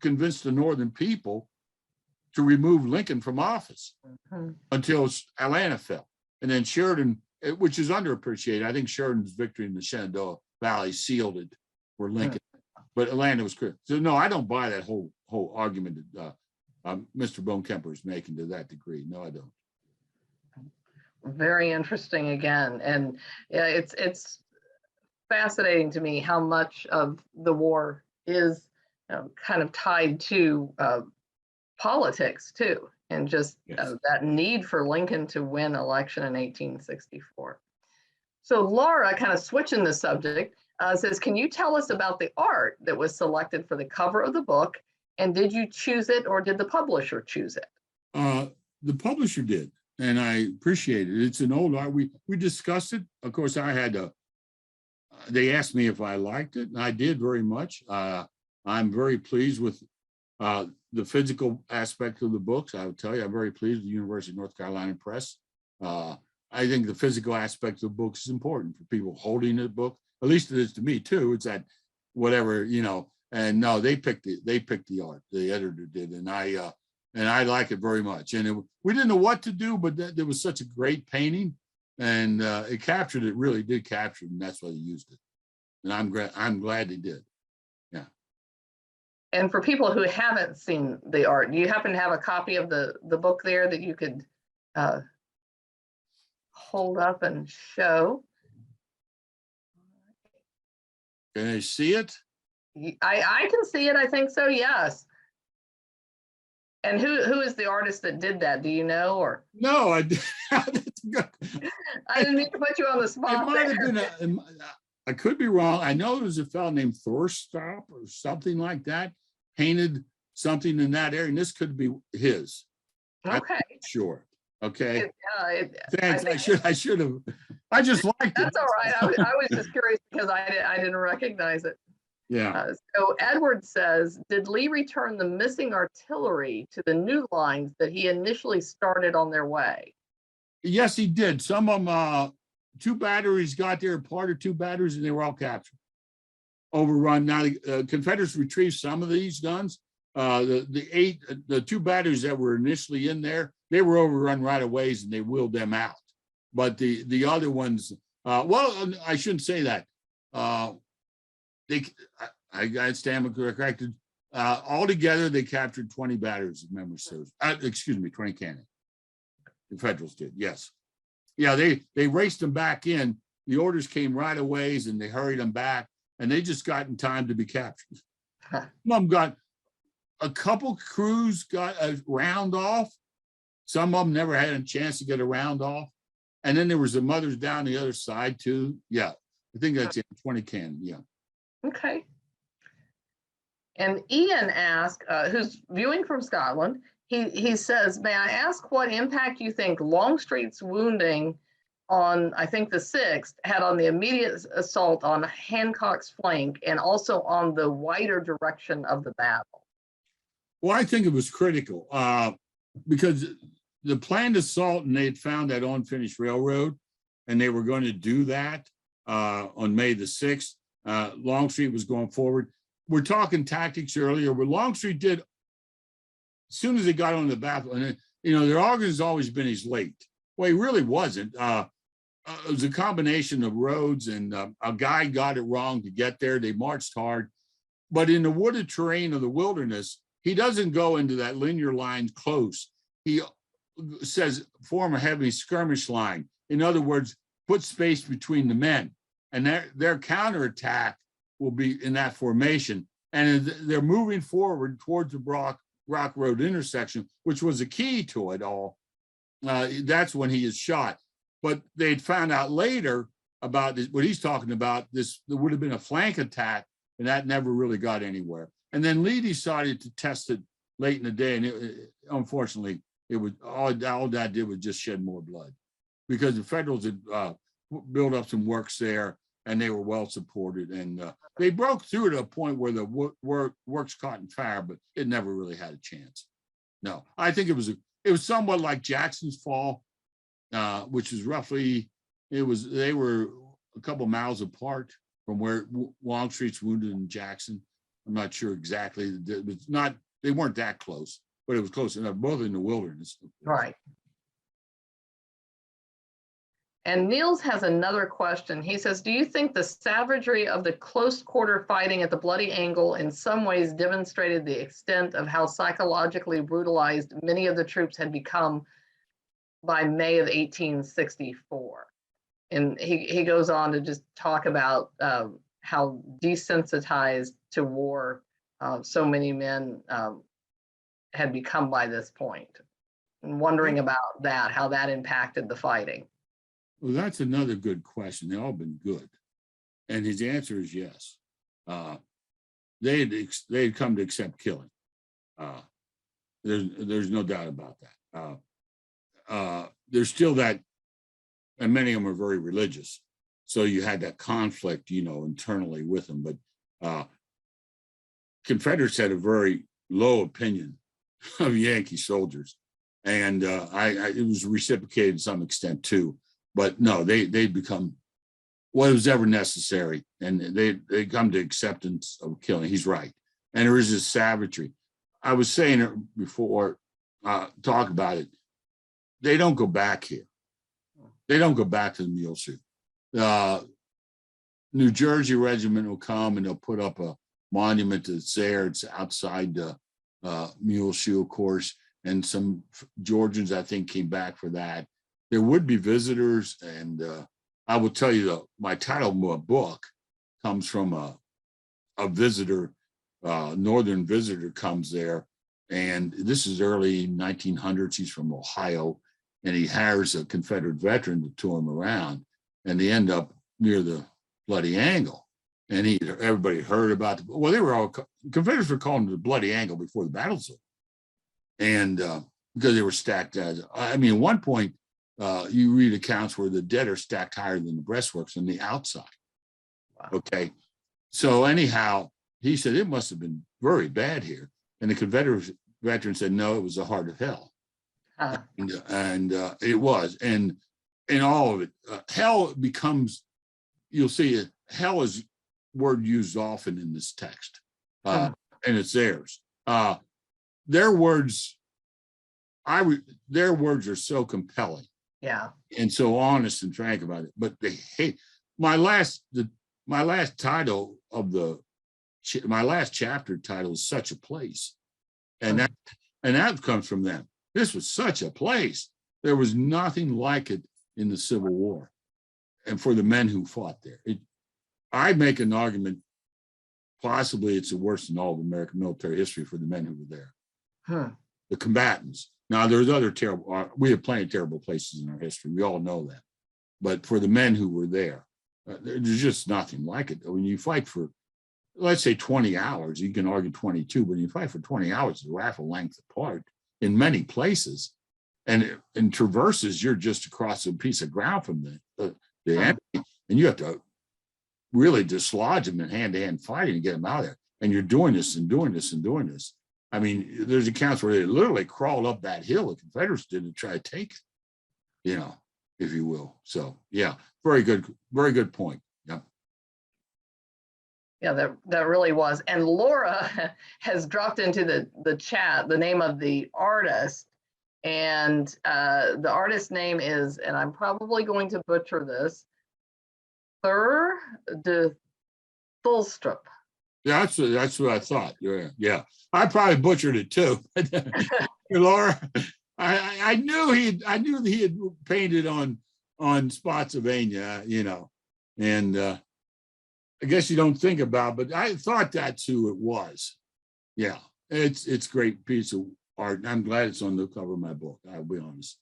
[SPEAKER 2] convinced the Northern people to remove Lincoln from office until Atlanta fell. And then Sheridan, which is underappreciated, I think Sheridan's victory in the Shenandoah Valley sealed it for Lincoln, but Atlanta was critical. So no, I don't buy that whole argument that Mr. Bonekemper is making to that degree. No, I don't.
[SPEAKER 1] Very interesting again. And yeah, it's fascinating to me how much of the war is kind of tied to politics too, and just that need for Lincoln to win election in 1864. So Laura, kind of switching the subject, says, can you tell us about the art that was selected for the cover of the book? And did you choose it, or did the publisher choose it?
[SPEAKER 2] The publisher did, and I appreciate it. It's an old art. We discussed it. Of course, I had to, they asked me if I liked it, and I did very much. I'm very pleased with the physical aspect of the books. I would tell you, I'm very pleased with the University of North Carolina Press. I think the physical aspect of the books is important for people holding the book. At least it is to me too. It's that whatever, and no, they picked the art. The editor did, and I like it very much. And we didn't know what to do, but there was such a great painting, and it captured it. Really did capture it, and that's why they used it. And I'm glad they did. Yeah.
[SPEAKER 1] And for people who haven't seen the art, do you happen to have a copy of the book there that you could hold up and show?
[SPEAKER 2] Can I see it?
[SPEAKER 1] I can see it. I think so. Yes. And who is the artist that did that? Do you know? Or
[SPEAKER 2] no, I did.
[SPEAKER 1] I didn't mean to put you on the spot.
[SPEAKER 2] It might have been. I could be wrong. I know there was a fellow named Thorstop or something like that, painted something in that area, and this could be his.
[SPEAKER 1] Okay.
[SPEAKER 2] Sure. Okay.
[SPEAKER 1] Thanks.
[SPEAKER 2] I should have. I just liked it.
[SPEAKER 1] That's all right. I was just curious because I didn't recognize it.
[SPEAKER 2] Yeah.
[SPEAKER 1] So Edward says, did Lee return the missing artillery to the new lines that he initially started on their way?
[SPEAKER 2] Yes, he did. Some of them, 2 batteries got there, part of 2 batteries, and they were all captured. Overrun. Now the Confederates retrieved some of these guns. The 2 batteries that were initially in there, they were overrun right away, and they wheeled them out. But the other ones, well, I shouldn't say that. I got stand corrected. Altogether, they captured 20 batteries of memory serves. 20 cannon. The Federals did, yes. Yeah, they raced them back in. The orders came right away, and they hurried them back, and they just got in time to be captured. Some of them got, a couple crews got a round off. Some of them never had a chance to get a round off. And then there was some others down the other side too. Yeah, I think that's it, 20 cannon, yeah.
[SPEAKER 1] Okay. And Ian asked, who's viewing from Scotland, he says, may I ask what impact you think Longstreet's wounding on, I think the 6th, had on the immediate assault on Hancock's flank and also on the wider direction of the battle?
[SPEAKER 2] Well, I think it was critical because the planned assault, and they had found that unfinished railroad, and they were going to do that on May the 6th. Longstreet was going forward. We're talking tactics earlier. What Longstreet did, as soon as they got on the battle, and their argument has always been he's late. Well, he really wasn't. It was a combination of roads, and a guy got it wrong to get there. They marched hard, but in the wooded terrain of the wilderness, he doesn't go into that linear line close. He says form a heavy skirmish line. In other words, put space between the men, and their counterattack will be in that formation. And they're moving forward towards the Rock Road intersection, which was the key to it all. That's when he is shot. but they'd found out later about this, what he's talking about, this, there would have been a flank attack, and that never really got anywhere. And then Lee decided to test it late in the day, and unfortunately, it was all that did was just shed more blood, because the Federals had built up some works there, and they were well supported, and they broke through to a point where the works caught in fire, but it never really had a chance. No, I think it was somewhat like Jackson's Fall, which is roughly, they were a couple miles apart from where Longstreet's wounded in Jackson. I'm not sure exactly. It's not, they weren't that close, but it was close enough, both in the wilderness.
[SPEAKER 1] Right. And Niels has another question. He says, do you think the savagery of the close quarter fighting at the Bloody Angle in some ways demonstrated the extent of how psychologically brutalized many of the troops had become by May of 1864? And he goes on to just talk about how desensitized to war so many men had become by this point, and wondering about that, how that impacted the fighting.
[SPEAKER 2] Well, that's another good question. They've all been good. And his answer is yes. They had come to accept killing. There's no doubt about that. There's still that, and many of them are very religious. So you had that conflict, internally with them. But Confederates had a very low opinion of Yankee soldiers. And it was reciprocated to some extent too. But no, they'd become what was ever necessary, and they come to acceptance of killing. He's right, and there is this savagery. I was saying it before, talk about it. They don't go back here. They don't go back to the Mule Shoe. New Jersey regiment will come and they'll put up a monument that's there. It's outside the Mule Shoe, of course, and some Georgians, I think, came back for that. There would be visitors, and I will tell you my title of my book comes from a visitor, northern visitor comes there, and this is early 1900s. He's from Ohio, and he hires a Confederate veteran to tour him around, and they end up near the Bloody Angle, and everybody heard about they were all, Confederates were calling it the Bloody Angle before the battle's over, and because they were stacked as, at one point, you read accounts where the dead are stacked higher than the breastworks on the outside. Wow. Okay. So anyhow, he said it must have been very bad here. And the Confederate veteran said, no, it was the heart of hell. And it was. And in all of it, hell becomes, you'll see it, hell is a word used often in this text. And it's theirs. Their words are so compelling.
[SPEAKER 1] Yeah.
[SPEAKER 2] And so honest and frank about it. But they hate my last title of my last chapter title is Such a Place. And that comes from them. This was such a place. There was nothing like it in the Civil War. And for the men who fought there. I make an argument, possibly it's the worst in all of American military history for the men who were there. The combatants. Now, there's other terrible, we have plenty of terrible places in our history. We all know that. But for the men who were there, there's just nothing like it. When you fight for, let's say 20 hours, you can argue 22, but when you fight for 20 hours, the rifle length apart in many places. And in traverses, you're just across a piece of ground from the enemy. And you have to really dislodge them in hand-to-hand fighting to get them out of there. And you're doing this and doing this and doing this. There's accounts where they literally crawled up that hill, the Confederates did, to try to take it, if you will. So, yeah, very good point. Yeah.
[SPEAKER 1] Yeah, that really was. And Laura has dropped into the chat the name of the artist, and the artist's name is, and I'm probably going to butcher this, Thur de Thulstrup.
[SPEAKER 2] Yeah, that's what I thought. Yeah. I probably butchered it too. Laura, I knew he had painted on Spotsylvania, and I guess you don't think about, but I thought that's who it was. Yeah, it's a great piece of art. And I'm glad it's on the cover of my book, I'll be honest.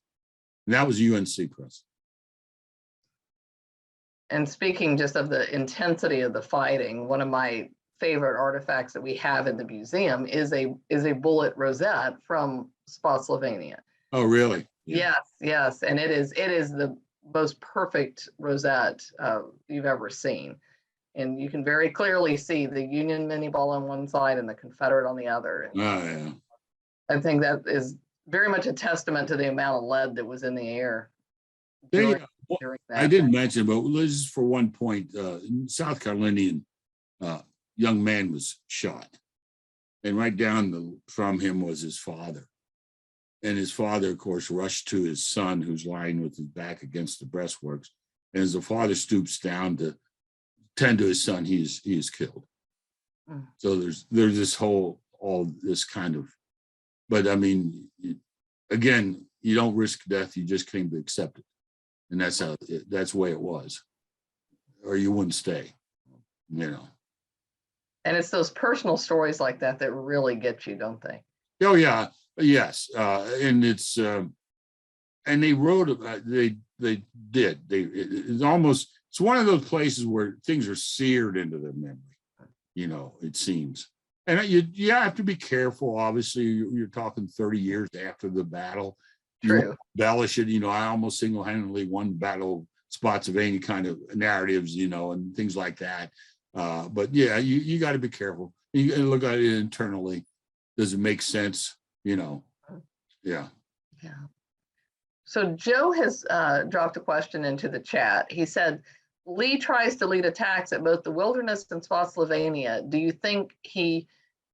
[SPEAKER 2] And that was UNC Press.
[SPEAKER 1] And speaking just of the intensity of the fighting, one of my favorite artifacts that we have in the museum is a bullet rosette from Spotsylvania.
[SPEAKER 2] Oh, really?
[SPEAKER 1] Yeah. Yes, and it is the most perfect rosette you've ever seen. And you can very clearly see the Union mini ball on one side and the Confederate on the other.
[SPEAKER 2] Oh, yeah.
[SPEAKER 1] I think that is very much a testament to the amount of lead that was in the air
[SPEAKER 2] They,
[SPEAKER 1] during
[SPEAKER 2] I
[SPEAKER 1] that.
[SPEAKER 2] didn't mention, but just for one point, South Carolinian young man was shot, and right down from him was his father. And his father, of course, rushed to his son, who's lying with his back against the breastworks. And as the father stoops down to tend to his son, he is killed. So there's this all this kind of, but I mean, again, you don't risk death, you just came to accept it. And that's the way it was, or you wouldn't stay, you know.
[SPEAKER 1] And it's those personal stories like that that really get you, don't they?
[SPEAKER 2] Oh yeah, yes, and it's and they wrote about it's one of those places where things are seared into their memory, you know, it seems. And you have to be careful. Obviously, you're talking 30 years after the battle.
[SPEAKER 1] True.
[SPEAKER 2] Embellish it, you know. I almost single-handedly won Battle of Spotsylvania kind of narratives, you know, and things like that. But yeah, you got to be careful. You got to look at it internally. Does it make sense? You know? Yeah.
[SPEAKER 1] Yeah. So Joe has dropped a question into the chat. He said, Lee tries to lead attacks at both the Wilderness and Spotsylvania. Do you think he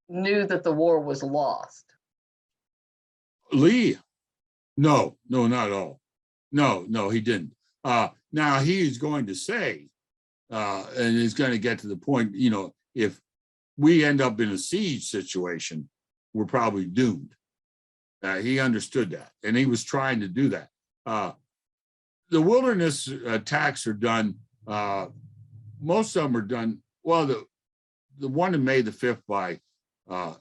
[SPEAKER 1] knew that the war was lost?
[SPEAKER 2] Lee? No, not at all. No, he didn't. Now he is going to say, and he's going to get to the point, you know, if we end up in a siege situation, we're probably doomed. He understood that, and he was trying to do that. The Wilderness attacks are done. Most of them are done. Well, the one in May the 5th by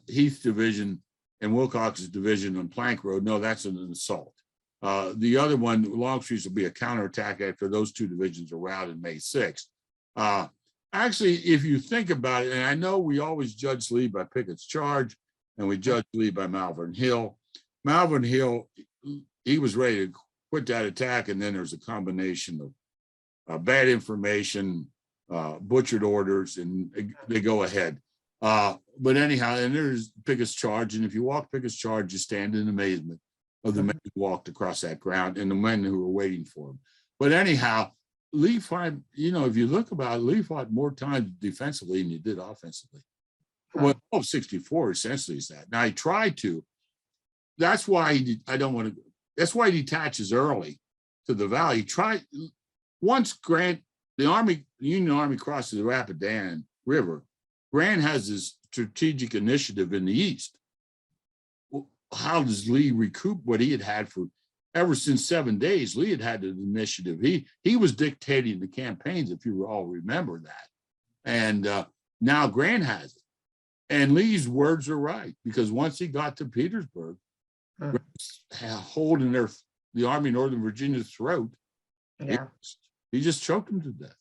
[SPEAKER 2] Heath's division and Wilcox's division on Plank Road. No, that's an assault. The other one, Longstreet's, will be a counterattack after those two divisions are routed May 6th. Actually, if you think about it, and I know we always judge Lee by Pickett's charge, and we judge Lee by Malvern Hill. Malvern Hill, he was ready to quit that attack, and then there's a combination of bad information, butchered orders, and they go ahead. But anyhow, and there's Pickett's charge, and if you walk Pickett's charge, you stand in amazement of the men who walked across that ground and the men who were waiting for him. But anyhow, Lee fought, you know, if you look about it, Lee fought more times defensively than he did offensively. Well, 1264 essentially is that. Now he tried to. That's why that's why he detaches early to the valley. Once Grant, the Union Army crosses the Rapidan River, Grant has his strategic initiative in the east. Well, how does Lee recoup what he had for ever since 7 days? Lee had an initiative. He was dictating the campaigns, if you all remember that. And now Grant has it. And Lee's words are right, because once he got to Petersburg, holding the Army of Northern Virginia's throat, he just choked him to death.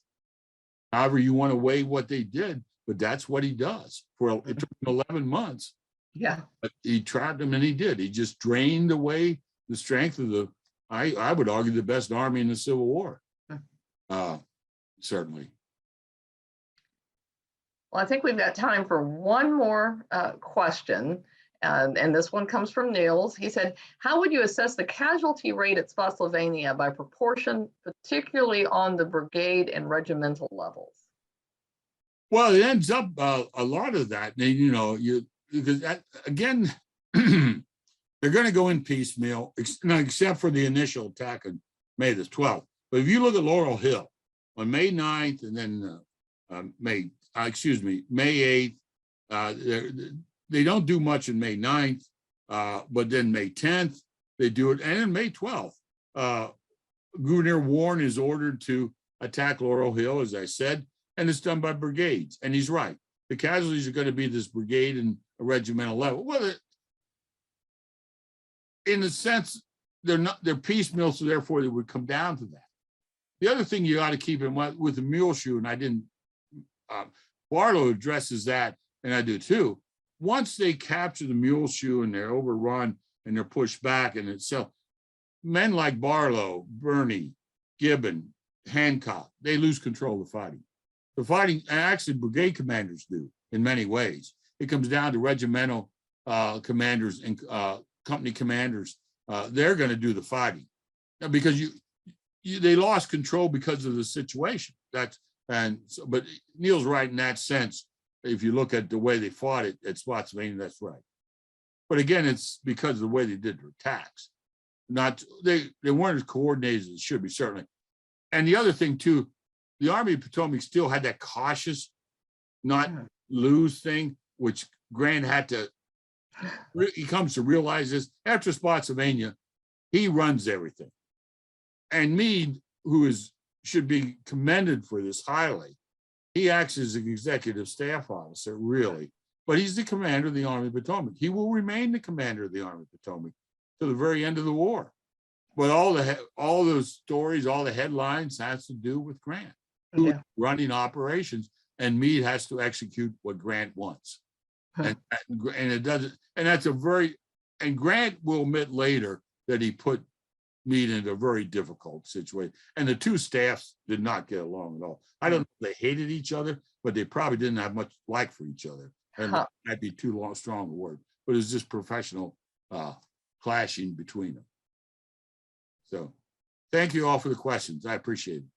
[SPEAKER 2] However you want to weigh what they did, but that's what he does. It took him 11 months. Yeah. But he trapped him, and he did. He just drained away the strength of I would argue, the best army in the Civil War. Certainly.
[SPEAKER 1] Well, I think we've got time for one more question. And this one comes from Niels. He said, how would you assess the casualty rate at Spotsylvania by proportion, particularly on the brigade and regimental levels?
[SPEAKER 2] Well, it ends up a lot of that, you know, because again, they're going to go in piecemeal, except for the initial attack on May the 12th. But if you look at Laurel Hill on May 9th and then May 8th, they don't do much in May 9th, but then May 10th, they do it. And then May 12th, Gouverneur Warren is ordered to attack Laurel Hill, as I said, and it's done by brigades. And he's right. The casualties are going to be this brigade and a regimental level. Well, in a sense, they're piecemeal, so therefore they would come down to that. The other thing you got to keep in mind with the Mule Shoe, and I didn't, Barlow addresses that, and I do too. Once they capture the Mule Shoe and they're overrun and they're pushed back and itself, men like Barlow, Birney, Gibbon, Hancock, they lose control of the fighting. The fighting, and actually brigade commanders do in many ways. It comes down to regimental commanders and company commanders. They're going to do the fighting because they lost control because of the situation. But Neil's right in that sense. If you look at the way they fought it at Spotsylvania, that's right. But again, it's because of the way they did their attacks. They weren't as coordinated as it should be, certainly. And the other thing too, the Army of Potomac still had that cautious, not lose thing, which Grant had to. He comes to realize this after Spotsylvania. He runs everything, and Meade, who should be commended for this highly, he acts as an executive staff officer, really, but he's the commander of the Army of Potomac. He will remain the commander of the Army of Potomac to the very end of the war. But all those stories, all the headlines has to do with Grant, who's running operations, and Meade has to execute what Grant wants. And it doesn't, and that's and Grant will admit later that he put Meade in a very difficult situation. And the two staffs did not get along at all. I don't know if they hated each other, but they probably didn't have much like for each other. And that might be too strong a word, but it's just professional clashing between them. So thank you all for the questions. I appreciate it.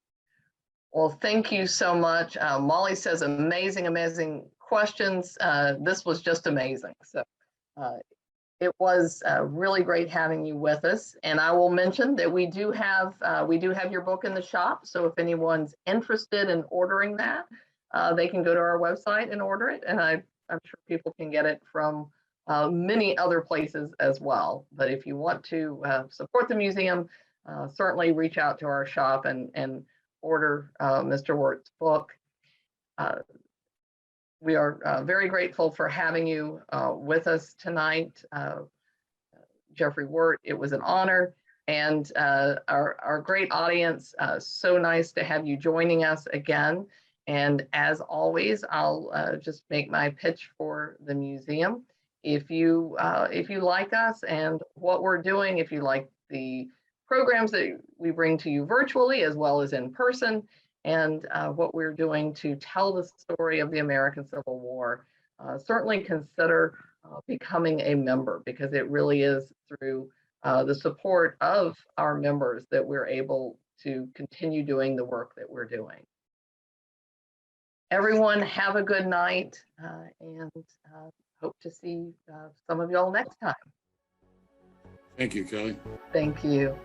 [SPEAKER 1] Well, thank you so much. Molly says amazing, amazing questions. This was just amazing. So it was really great having you with us. And I will mention that we do have your book in the shop. So if anyone's interested in ordering that, they can go to our website and order it. And I'm sure people can get it from many other places as well. But if you want to support the museum, certainly reach out to our shop and order Mr. Wert's book. We are very grateful for having you with us tonight, Jeffrey Wert. It was an honor, and our great audience, so nice to have you joining us again. And as always, I'll just make my pitch for the museum. If you like us and what we're doing, if you like the programs that we bring to you virtually as well as in person, and what we're doing to tell the story of the American Civil War, certainly consider becoming a member, because it really is through the support of our members that we're able to continue doing the work that we're doing. Everyone have a good night, and hope to see some of y'all next time.
[SPEAKER 2] Thank you, Kelly.
[SPEAKER 1] Thank you.